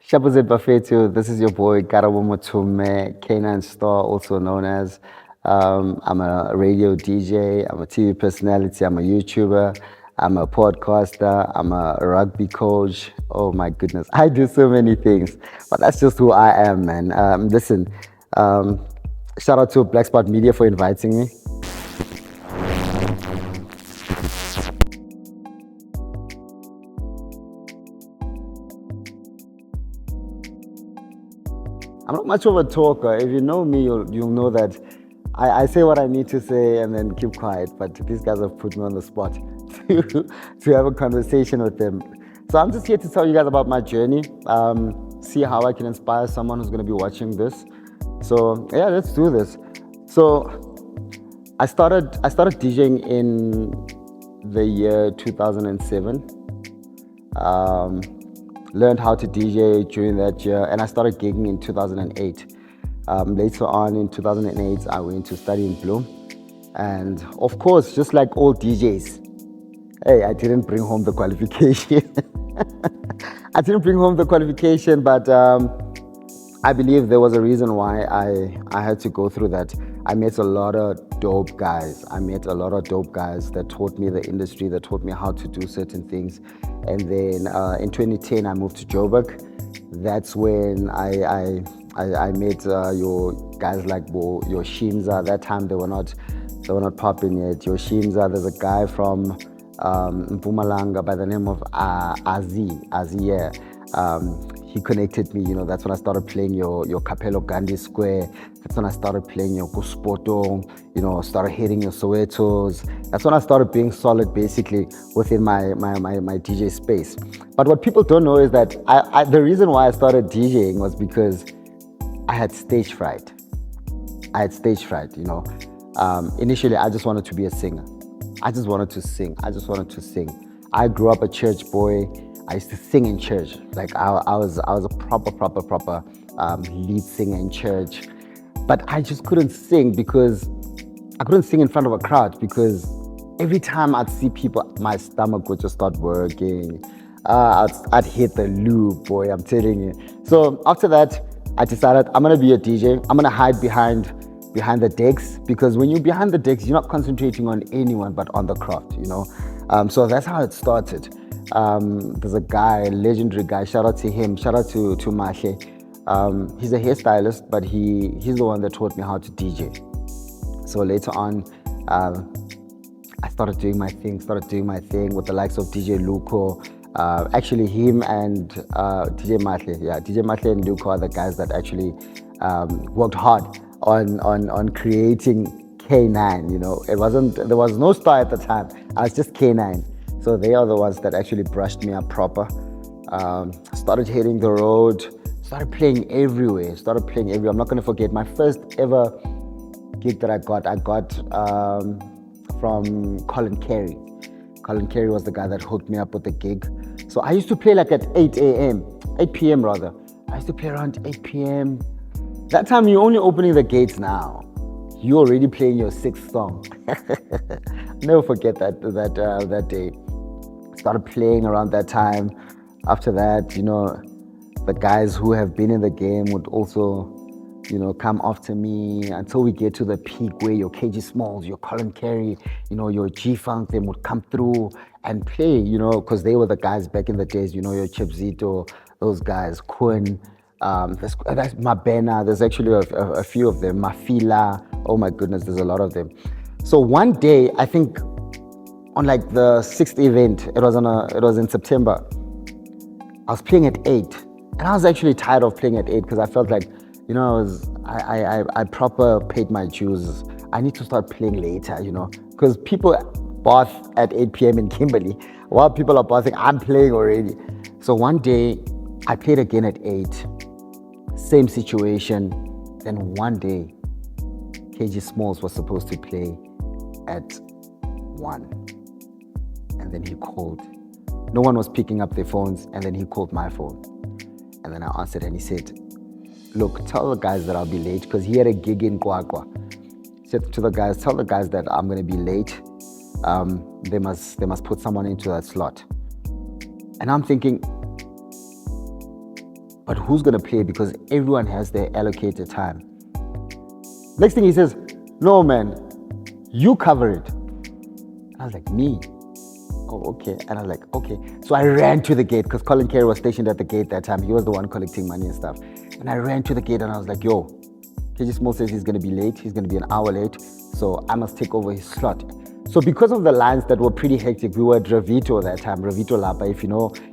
Shabuzet Bafetu, this is your boy Karabo Mothomme, K9STAR, also known as. I'm a radio DJ, I'm a TV personality, I'm a YouTuber, I'm a podcaster, I'm a rugby coach. Oh my goodness, I do so many things, but that's just who I am, man. Listen, um, shout out to Black Spot Media for inviting me. I'm not much of a talker. If you know me, you'll know that I say what I need to say and then keep quiet. But these guys have put me on the spot to have a conversation with them. So I'm just here to tell you guys about my journey. See how I can inspire someone who's going to be watching this. So yeah, let's do this. So I started DJing in the year 2007. Learned how to DJ during that year, and I started gigging in 2008. Later on in 2008, I went to study in Bloom, and of course, just like all DJs, hey, I didn't bring home the qualification. I didn't bring home the qualification, but I believe there was a reason why I had to go through that. I met a lot of dope guys. That taught me the industry, that taught me how to do certain things. And then in 2010, I moved to Joburg. That's when I met your guys like your Shimza. That time they were not popping yet. Your Shimza. There's a guy from Mpumalanga by the name of Azi. Yeah. He connected me, that's when I started playing your Capello Gandhi Square. That's when I started playing your Kuspotong, started hitting your Sowetos. That's when I started being solid basically within my DJ space. But what people don't know is that the reason why I started DJing was because I had stage fright. Initially, I just wanted to be a singer. I just wanted to sing. I grew up a church boy. I used to sing in church. Like I was a proper lead singer in church. But I just couldn't sing because I couldn't sing in front of a crowd because every time I'd see people, my stomach would just start working. I'd hit the loop, boy, I'm telling you. So after that, I decided I'm gonna be a DJ. I'm gonna hide behind the decks, because when you're behind the decks, you're not concentrating on anyone but on the craft, So that's how it started. There's a guy, a legendary guy, shout out to him, shout out to Mahle. He's a hairstylist, but he's the one that taught me how to DJ. So later on, I started doing my thing with the likes of DJ Luko. Actually, him and DJ Mahle. Yeah, DJ Mahle and Luko are the guys that actually worked hard on creating K9. There was no star at the time. I was just K9. So they are the ones that actually brushed me up proper. Started hitting the road, started playing everywhere. I'm not going to forget my first ever gig that I got from Colin Carey. Colin Carey was the guy that hooked me up with the gig. So I used to play like at 8 p.m. rather. I used to play around 8 p.m. That time you're only opening the gates now. You're already playing your sixth song. Never forget that day. Started playing around that time. After that, the guys who have been in the game would also, come after me until we get to the peak where your KG Smalls, your Colin Carey, your G-Funk, them would come through and play, because they were the guys back in the days, your Chipzito, those guys, Kun, that's Mabena, there's actually a few of them, Mafila, oh my goodness, there's a lot of them. So one day, I think on like the 6th event, it was in September, I was playing at 8, and I was actually tired of playing at 8 because I felt like, I proper paid my dues. I need to start playing later, because people bath at 8 p.m. in Kimberley. While people are bathing, I'm playing already. So one day, I played again at 8, same situation. Then one day, KG Smalls was supposed to play at 1. And then he called. No one was picking up their phones, and then he called my phone. And then I answered, and he said, look, tell the guys that I'll be late, because he had a gig in Kwakwa. He said to the guys, tell the guys that I'm going to be late. They must put someone into that slot. And I'm thinking, but who's gonna play? Because everyone has their allocated time. Next thing he says, no man, you cover it. And I was like, me? Oh, okay. And I was like, okay. So I ran to the gate because Colin Carey was stationed at the gate that time. He was the one collecting money and stuff. And I ran to the gate and I was like, yo, KG Small says he's gonna be late. He's gonna be an hour late. So I must take over his slot. So because of the lines that were pretty hectic, we were at Revito that time, Revito Lapa.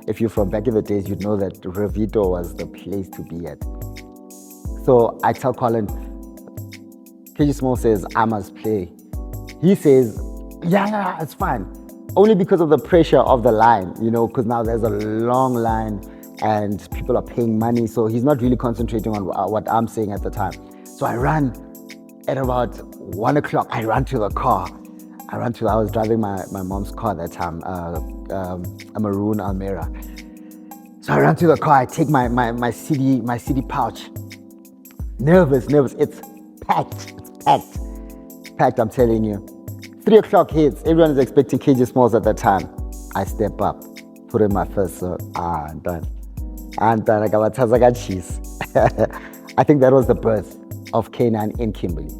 If you're from back in the days, you'd know that Revito was the place to be at. So I tell Colin, KG Small says, I must play. He says, yeah, it's fine. Only because of the pressure of the line, because now there's a long line and people are paying money. So he's not really concentrating on what I'm saying at the time. So I ran at about 1 o'clock. I ran to the car. I was driving my mom's car that time, a maroon Almera. So I ran to the car. I take my CD pouch. Nervous. It's packed. It's packed, I'm telling you. 3 o'clock hits. Everyone is expecting KG Smalls at that time. I step up, put in my first song. I'm done. I got cheese. I think that was the birth of K9 in Kimberley.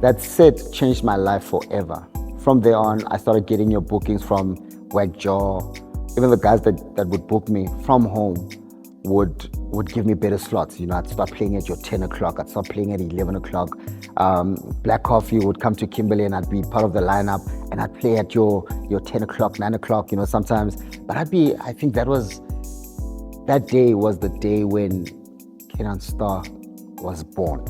That set changed my life forever. From there on, I started getting your bookings from Wagjaw. Even the guys that would book me from home would give me better slots. I'd start playing at your 10 o'clock. I'd start playing at 11 o'clock. Black Coffee would come to Kimberley and I'd be part of the lineup and I'd play at your 10 o'clock, 9 o'clock, sometimes. But I think that day was the day when K9STAR was born.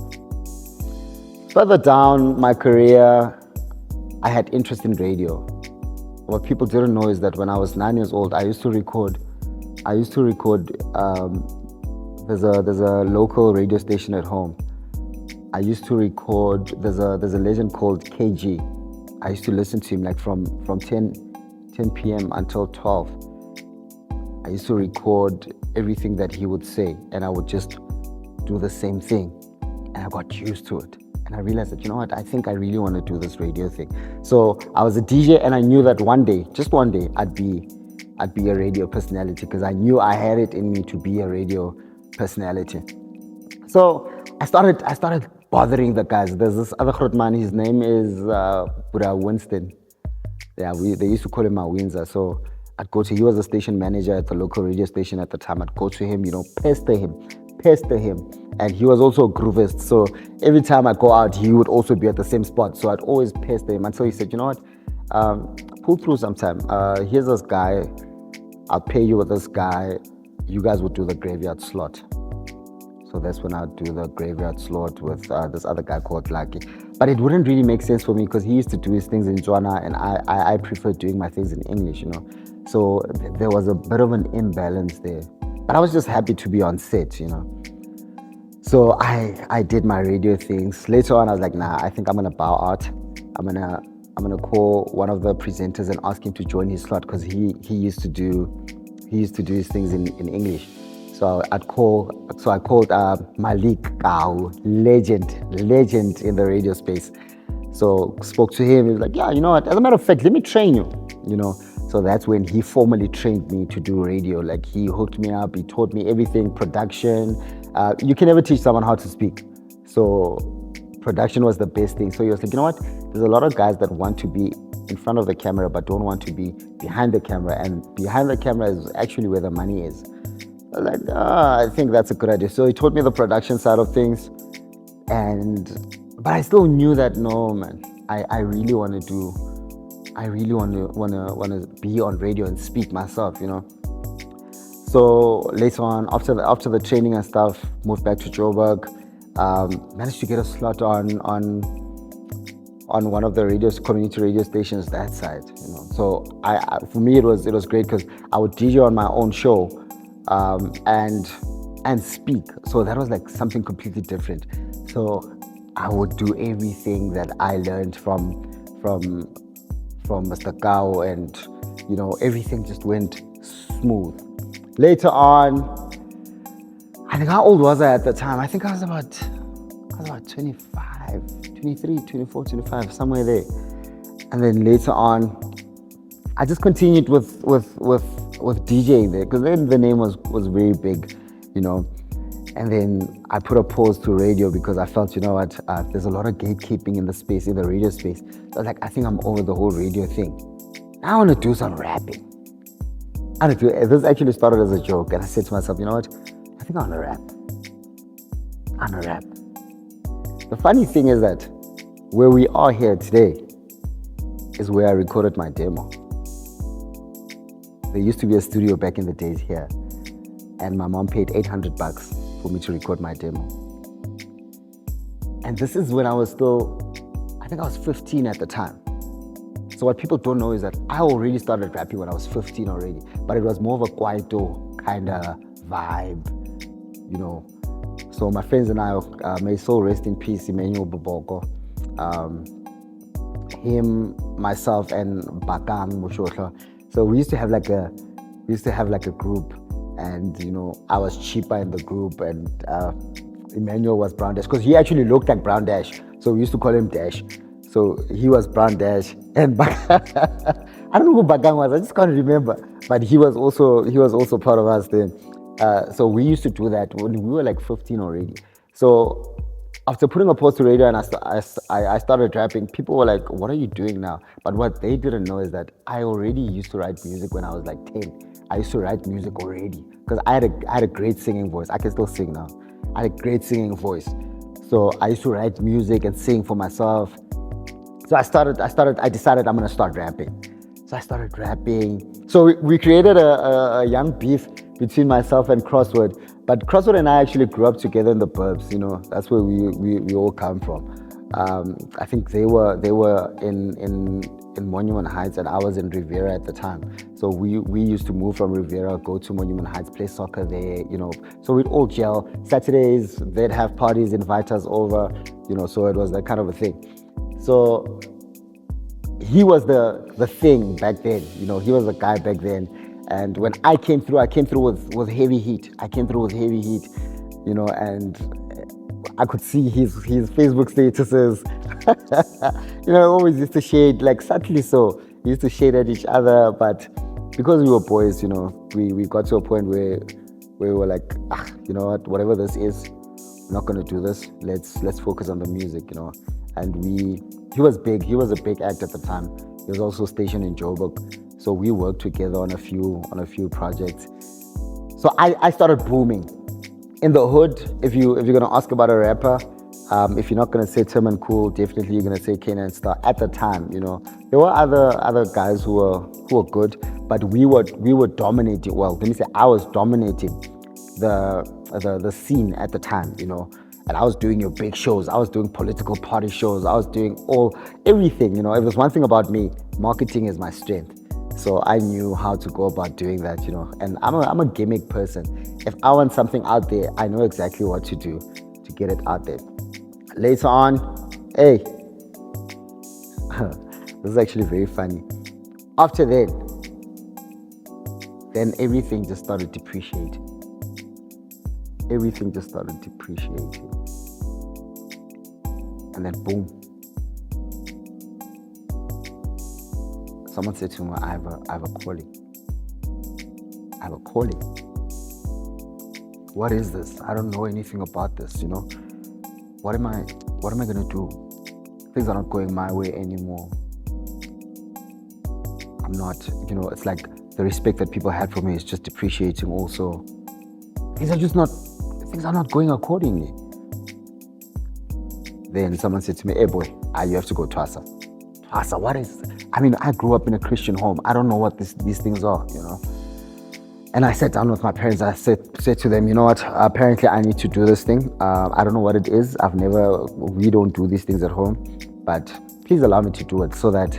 Further down my career, I had interest in radio. What people didn't know is that when I was 9 years old, I used to record. There's a local radio station at home. I used to record. There's a legend called KG. I used to listen to him like from 10 p.m. until 12. I used to record everything that he would say, and I would just do the same thing. And I got used to it. And I realized that, I think I really want to do this radio thing. So I was a DJ, and I knew that one day, just one day, I'd be a radio personality because I knew I had it in me to be a radio personality. So I started bothering the guys. There's this other Grootman, his name is Buddha Winston. Yeah, they used to call him Windsor. So I'd go to, he was a station manager at the local radio station at the time. I'd go to him, pester him. And he was also a groovist. So every time I go out, he would also be at the same spot. So I'd always pester him until he said, you know what, pull through sometime. Here's this guy. I'll pay you with this guy. You guys would do the graveyard slot. So that's when I'd do the graveyard slot with this other guy called Lucky. But it wouldn't really make sense for me because he used to do his things in Tswana and I prefer doing my things in English, So there was a bit of an imbalance there. But I was just happy to be on set, So I did my radio things. Later on, I was like, nah, I think I'm gonna bow out. I'm gonna call one of the presenters and ask him to join his slot because he used to do his things in English. So I called Malik Kau, legend in the radio space. So spoke to him. He was like, yeah, you know what? As a matter of fact, let me train you. So that's when he formally trained me to do radio. Like he hooked me up. He taught me everything, production. You can never teach someone how to speak. So production was the best thing. So he was like, you know what? There's a lot of guys that want to be in front of the camera but don't want to be behind the camera. And behind the camera is actually where the money is. I was like, I think that's a good idea. So he taught me the production side of things. But I still knew that, no, man, I really want to be on radio and speak myself, So later on, after the training and stuff, moved back to Joburg. Managed to get a slot on one of the community radio stations that side, So for me it was great because I would DJ on my own show and speak. So that was like something completely different. So I would do everything that I learned from Mr. Gao, and everything just went smooth. Later on, I think, how old was I at the time? I think I was about 25, 23, 24, 25, somewhere there. And then later on, I just continued with DJing there because then the name was very big. you know. And then I put a pause to radio because I felt, you know what, there's a lot of gatekeeping in the space, in the radio space. So I was like, I think I'm over the whole radio thing. I want to do some rapping. This actually started as a joke, and I said to myself, you know what, I think I want to rap. I want to rap. The funny thing is that where we are here today is where I recorded my demo. There used to be a studio back in the days here, and my mom paid $800 for me to record my demo. And this is when I was still, I think I was 15 at the time. So what people don't know is that I already started rapping when I was 15 already, but it was more of a kwaito kind of vibe, you know. So my friends and I, may soul rest in peace, Emmanuel Boboko, him, myself, and Bakang Mushosha. So we used to have like a group, and you know, I was cheaper in the group, and Emmanuel was Brown Dash, because he actually looked like Brown Dash, so we used to call him Dash. So he was Brown Dash, and I don't know who Bakang was, I just can't remember, but he was also part of us then. So we used to do that when we were like 15 already. So after putting a pause to radio and I started rapping, people were like, what are you doing now? But what they didn't know is that I already used to write music when I was like 10. I used to write music already because I had a great singing voice. I can still sing now. I had a great singing voice. So I used to write music and sing for myself. So I decided I'm gonna start rapping. So I started rapping. So we created a young beef between myself and Crossword. But Crossword and I actually grew up together in the burbs, you know. That's where we all come from. I think they were in Monument Heights, and I was in Riviera at the time. So we used to move from Riviera, go to Monument Heights, play soccer there, you know. So we'd all gel. Saturdays, they'd have parties, invite us over, you know, so it was that kind of a thing. So he was the thing back then, you know, he was the guy back then. And when I came through with heavy heat. You know, and I could see his Facebook statuses. You know, always used to shade, like subtly so. We used to shade at each other, but because we were boys, you know, we got to a point where we were like, you know what, whatever this is, we're not gonna do this. Let's focus on the music, you know. And he was big. He was a big act at the time. He was also stationed in Joburg. So we worked together on a few projects. So I started booming. In the hood, if you're gonna ask about a rapper, if you're not gonna say Tim and Cool, definitely you're gonna say K9STAR. At the time, you know, there were other guys who were good, but we were dominating. Well, let me say I was dominating the scene at the time, you know. And I was doing your big shows. I was doing political party shows. I was doing everything, you know. If there's one thing about me, marketing is my strength. So I knew how to go about doing that, you know. And I'm a gimmick person. If I want something out there, I know exactly what to do to get it out there. Later on, hey, this is actually very funny. After that, then everything just started depreciating. Everything just started depreciating. And then boom. Someone said to me, I have a calling. I have a calling. What is this? I don't know anything about this, you know. What am I gonna do? Things are not going my way anymore. I'm not, you know, it's like the respect that people had for me is just depreciating also. Things are not going accordingly. Then someone said to me, hey boy, you have to go to Asa. Asa, what is this? I mean, I grew up in a Christian home. I don't know what these things are, you know. And I sat down with my parents. I said to them, you know what, apparently I need to do this thing. I don't know what it is. We don't do these things at home, but please allow me to do it so that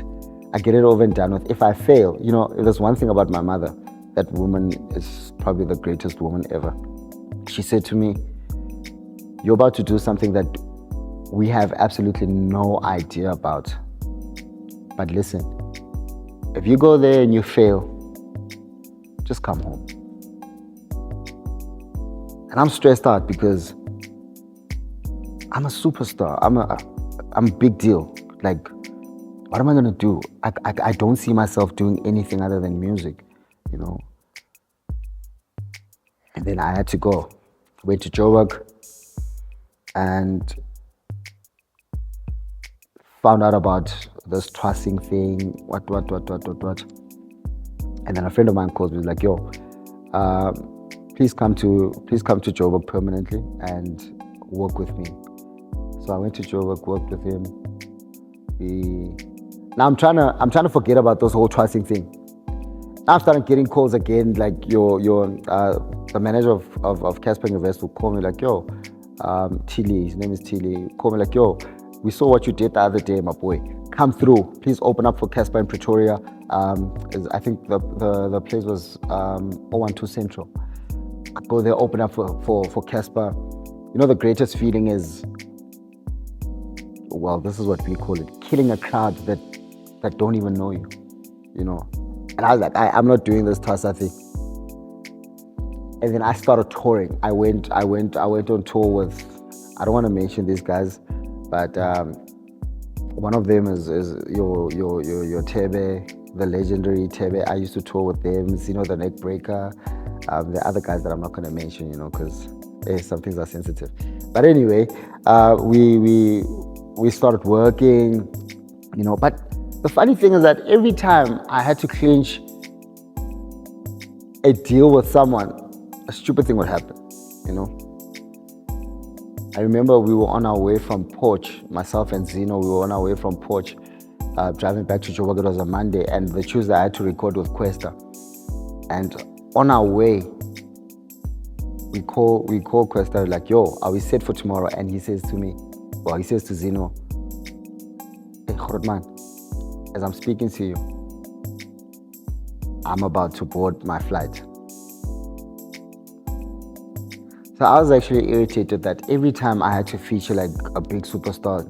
I get it over and done with. If I fail, you know, if there's one thing about my mother, that woman is probably the greatest woman ever. She said to me, you're about to do something that we have absolutely no idea about. But listen, if you go there and you fail, just come home. And I'm stressed out because I'm a superstar. I'm a big deal. Like, what am I gonna do? I don't see myself doing anything other than music, you know. And then I had to go. Went to Joburg and found out about this trusting thing, what. And then a friend of mine calls me, like, yo, please come to Joburg permanently and work with me. So I went to Joburg, worked with him. Now I'm trying to forget about this whole trusting thing. Now I'm starting getting calls again, like the manager of K9STAR Invest will call me like, yo, Tilly, his name is Tilly, call me like, yo, we saw what you did the other day, my boy. Come through, please open up for K9STAR in Pretoria. I think the place was 012 Central. I go there, open up for K9STAR. You know, the greatest feeling is, well, this is what we call it, killing a crowd that don't even know you, you know. And I was like, I'm not doing this TASA thing. And then I started touring. I went on tour with, I don't want to mention these guys, but one of them is your Tebe, the legendary Tebe. I used to tour with them, you know, the neck breaker. The other guys that I'm not going to mention, you know, because some things are sensitive. But anyway, we started working, you know. But the funny thing is that every time I had to clinch a deal with someone, a stupid thing would happen, you know. I remember we were on our way from Porch, myself and Zeno, we were on our way from Porch, driving back to Joburg. It was a Monday, and the Tuesday I had to record with K9STAR. And on our way, we call K9STAR, like, yo, are we set for tomorrow? And he says to me, well, he says to Zeno, hey, Grootman, as I'm speaking to you, I'm about to board my flight. So I was actually irritated that every time I had to feature like a big superstar,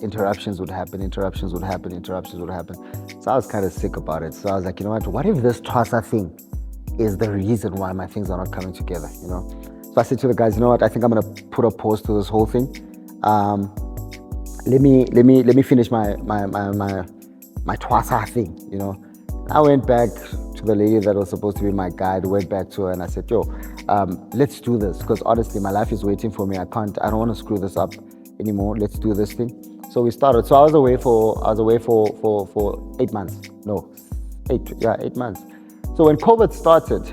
interruptions would happen. So I was kind of sick about it. So I was like, you know what if this TASA thing is the reason why my things are not coming together, you know? So I said to the guys, you know what, I think I'm gonna put a pause to this whole thing. Let me finish my TASA thing, you know? I went back to the lady that was supposed to be my guide, went back to her and I said, yo, let's do this, because honestly my life is waiting for me. I don't want to screw this up anymore. Let's do this thing. So we started. So I was away for 8 months. No, 8 months. So when COVID started,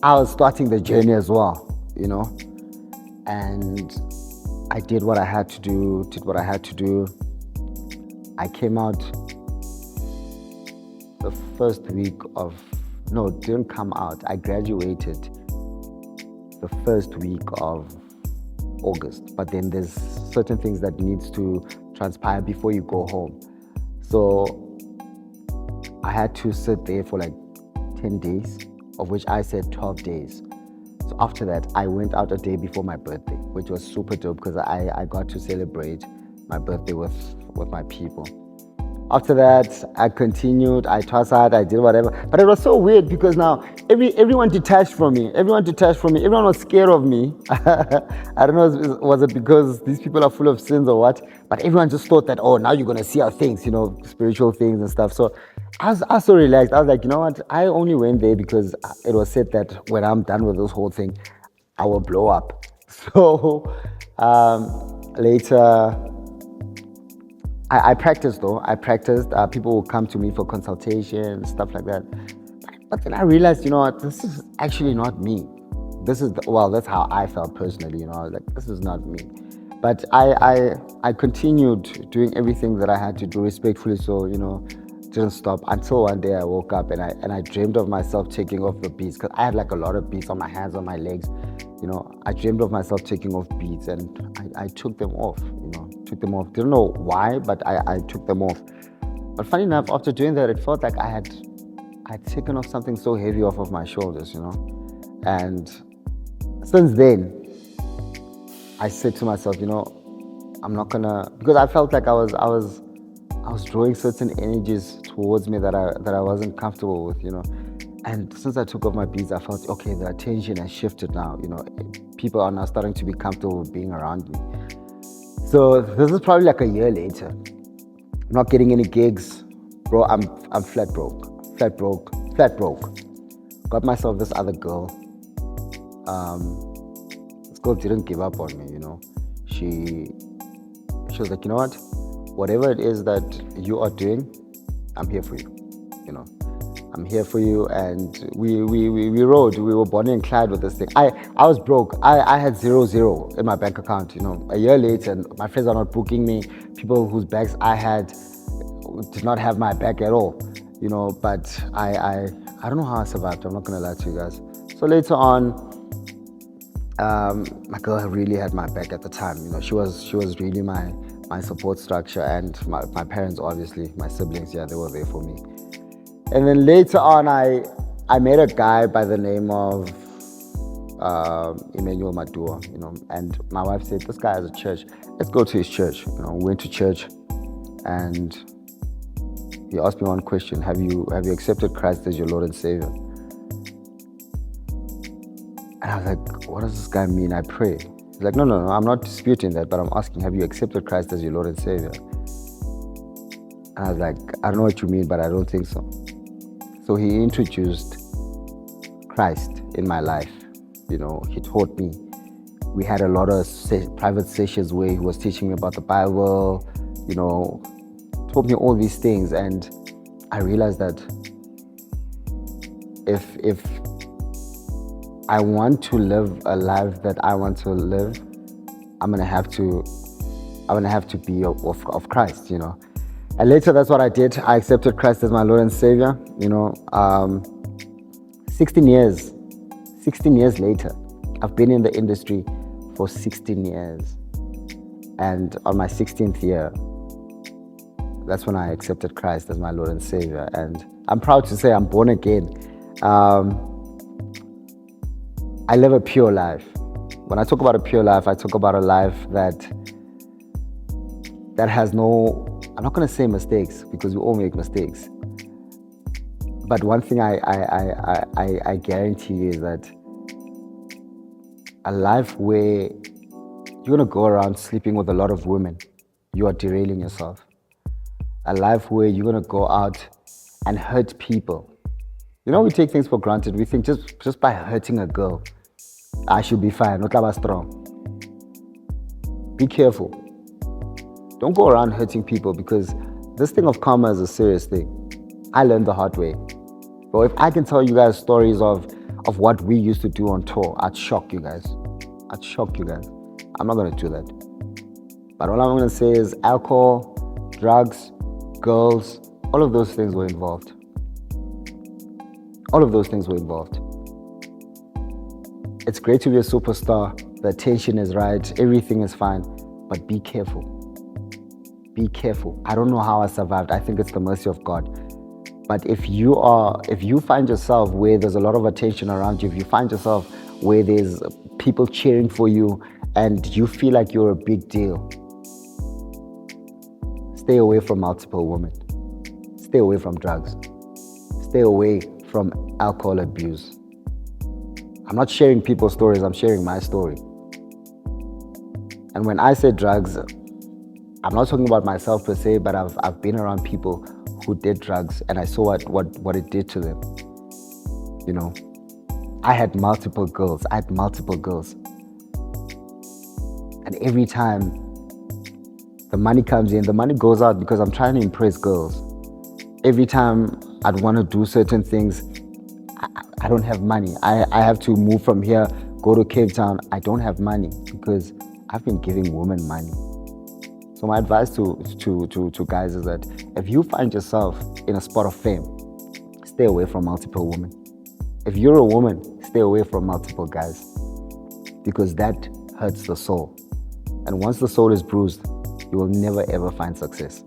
I was starting the journey as well, you know, and I did what I had to do, I came out the first week of, no, it didn't come out. I graduated the first week of August, but then there's certain things that needs to transpire before you go home. So I had to sit there for like 10 days, of which I said 12 days. So after that, I went out a day before my birthday, which was super dope because I got to celebrate my birthday with my people. After that, I continued, I tossed out, I did whatever. But it was so weird because now everyone detached from me. Everyone was scared of me. I don't know, was it because these people are full of sins or what? But everyone just thought that, oh, now you're going to see our things, you know, spiritual things and stuff. So I was so relaxed. I was like, you know what? I only went there because it was said that when I'm done with this whole thing, I will blow up. So later, I practiced though. People will come to me for consultation, stuff like that. But then I realized, you know what, this is actually not me. That's how I felt personally, you know. I was like, this is not me. But I continued doing everything that I had to do respectfully, so, you know, didn't stop until one day I woke up and I dreamed of myself taking off the beads, because I had like a lot of beads on my hands, on my legs. You know, I dreamed of myself taking off beads and I took them off, you know. Didn't know why, but I took them off. But funny enough, after doing that, it felt like I had taken off something so heavy off of my shoulders, you know. And since then, I said to myself, you know, I'm not gonna, because I felt like I was drawing certain energies towards me that I wasn't comfortable with, you know. And since I took off my beads, I felt, okay, the attention has shifted now, you know. People are now starting to be comfortable with being around me. So this is probably like a year later. I'm not getting any gigs. Bro, I'm flat broke. Got myself this other girl. girl didn't give up on me, you know. She was like, you know what? Whatever it is that you are doing, I'm here for you, you know. I'm here for you. And we rode. We were Bonnie and Clyde with this thing. I was broke. I had 0 in my bank account, you know. A year later, and my friends are not booking me. People whose bags I had did not have my back at all, you know. But I don't know how I survived. I'm not gonna lie to you guys. So later on, my girl really had my back at the time, you know. She was really my support structure, and my parents, obviously, my siblings, yeah, they were there for me. And then later on, I met a guy by the name of Emmanuel Madua, you know, and my wife said, this guy has a church, let's go to his church. You know, we went to church, and he asked me one question: have you accepted Christ as your Lord and Savior? And I was like, what does this guy mean? I pray. He's like, no, I'm not disputing that, but I'm asking, have you accepted Christ as your Lord and Savior? And I was like, I don't know what you mean, but I don't think so. So he introduced Christ in my life. You know, he taught me. We had a lot of private sessions where he was teaching me about the Bible, you know, taught me all these things. And I realized that if I want to live a life that I want to live, I'm gonna have to be of Christ, you know. And later, that's what I did. I accepted Christ as my Lord and Savior. You know, 16 years later, I've been in the industry for 16 years. And on my 16th year, that's when I accepted Christ as my Lord and Savior. And I'm proud to say I'm born again. I live a pure life. When I talk about a pure life, I talk about a life that has no, I'm not going to say mistakes, because we all make mistakes. But one thing I guarantee you is that a life where you're going to go around sleeping with a lot of women, you are derailing yourself. A life where you're going to go out and hurt people. You know, we take things for granted. We think just by hurting a girl, I should be fine, not like strong. Be careful. Don't go around hurting people, because this thing of karma is a serious thing. I learned the hard way. But if I can tell you guys stories of what we used to do on tour, I'd shock you guys. I'm not going to do that. But all I'm going to say is alcohol, drugs, girls, all of those things were involved. It's great to be a superstar. The attention is right. Everything is fine. But be careful. Be careful. I don't know how I survived. I think it's the mercy of God. But if you find yourself where there's a lot of attention around you, if you find yourself where there's people cheering for you and you feel like you're a big deal, stay away from multiple women. Stay away from drugs. Stay away from alcohol abuse. I'm not sharing people's stories, I'm sharing my story. And when I say drugs, I'm not talking about myself per se, but I've been around people who did drugs, and I saw what it did to them. You know, I had multiple girls. And every time the money comes in, the money goes out because I'm trying to impress girls. Every time I'd want to do certain things, I don't have money. I have to move from here, go to Cape Town. I don't have money because I've been giving women money. So my advice to guys is that if you find yourself in a spot of fame, stay away from multiple women. If you're a woman, stay away from multiple guys, because that hurts the soul. And once the soul is bruised, you will never ever find success.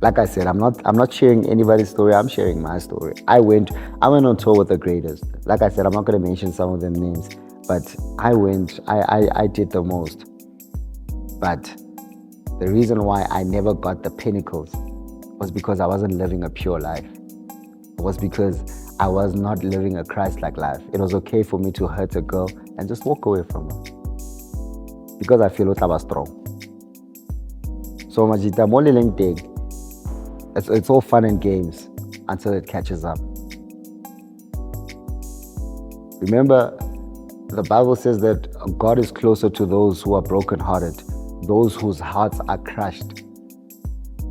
Like I said, I'm not sharing anybody's story. I'm sharing my story. I went on tour with the greatest. Like I said, I'm not going to mention some of them names, but I did the most. But the reason why I never got the pinnacles was because I wasn't living a pure life. It was because I was not living a Christ-like life. It was okay for me to hurt a girl and just walk away from her, because I feel I was strong. So Majita, it's all fun and games until it catches up. Remember, The Bible says that God is closer to those who are brokenhearted, those whose hearts are crushed.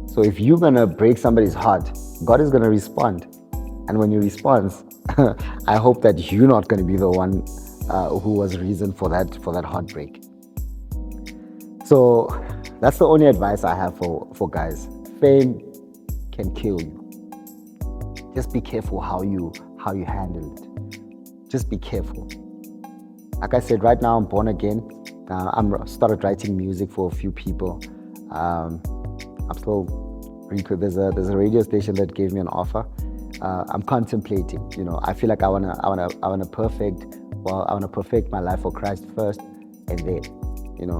So if you're going to break somebody's heart, God is going to respond. And when He responds, I hope that you're not going to be the one who was reason for that heartbreak. So that's the only advice I have for guys. Fame can kill you. Just be careful how you handle it. Just be careful. Like I said, right now I'm born again. I'm started writing music for a few people. I'm still there's a radio station that gave me an offer. I'm contemplating. I feel like I wanna perfect my life for Christ first, and then,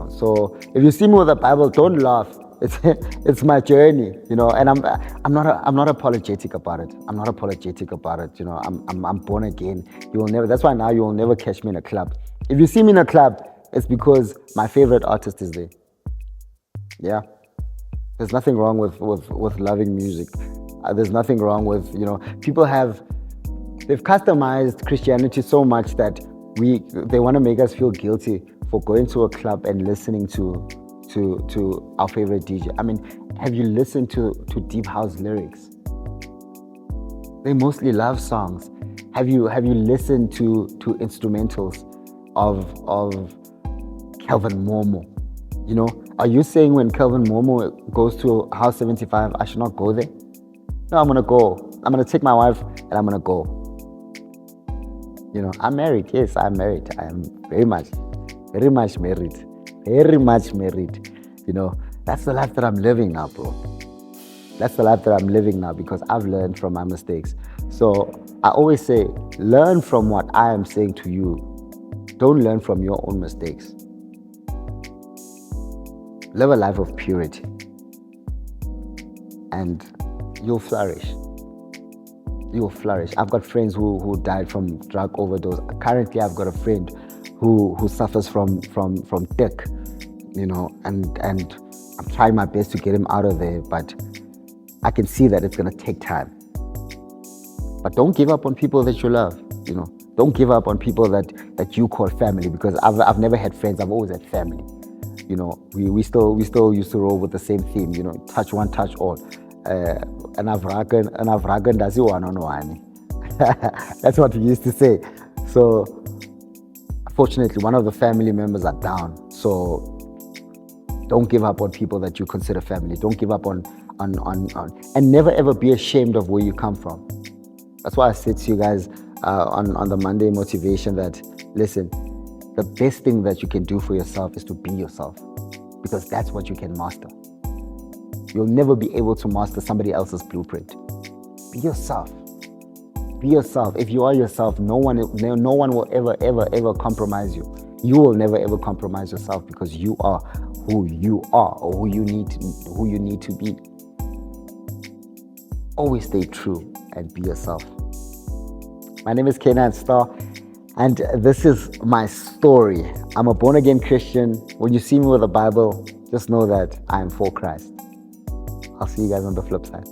So if you see me with the Bible, don't laugh. It's my journey, and I'm not apologetic about it. I'm born again. You will never. That's why now you will never catch me in a club. If you see me in a club, it's because my favorite artist is there. Yeah, there's nothing wrong with loving music. There's nothing wrong with people they've customized Christianity so much that they want to make us feel guilty for going to a club and listening to our favorite DJ. I mean, have you listened to deep house lyrics? They mostly love songs. Have you listened to instrumentals of Kelvin Momo? Are you saying when Kelvin Momo goes to House 75, I should not go there? No, I'm gonna go. I'm gonna take my wife and I'm gonna go. I'm married. Yes, I'm married. I am very much married. Very much married. That's the life that I'm living now, bro. That's the life that I'm living now because I've learned from my mistakes. So I always say, learn from what I am saying to you. Don't learn from your own mistakes. Live a life of purity. And you'll flourish. You will flourish. I've got friends who died from drug overdose. Currently, I've got a friend who suffers from dick, and I'm trying my best to get him out of there, but I can see that it's gonna take time. But don't give up on people that you love. Don't give up on people that you call family, because I've never had friends. I've always had family. We still used to roll with the same theme. Touch one, touch all. And I've does you one on one. That's what we used to say. So fortunately, one of the family members are down. So don't give up on people that you consider family. Don't give up on and never ever be ashamed of where you come from. That's why I said to you guys on the Monday motivation that, listen, the best thing that you can do for yourself is to be yourself, because that's what you can master. You'll never be able to master somebody else's blueprint. Be yourself. Be yourself. If you are yourself, no one will ever compromise you. You will never ever compromise yourself, because you are who you are, or who you need to be. Always stay true and be yourself. My name is K9STAR, and this is my story. I'm a born-again Christian. When you see me with a Bible, just know that I am for Christ. I'll see you guys on the flip side.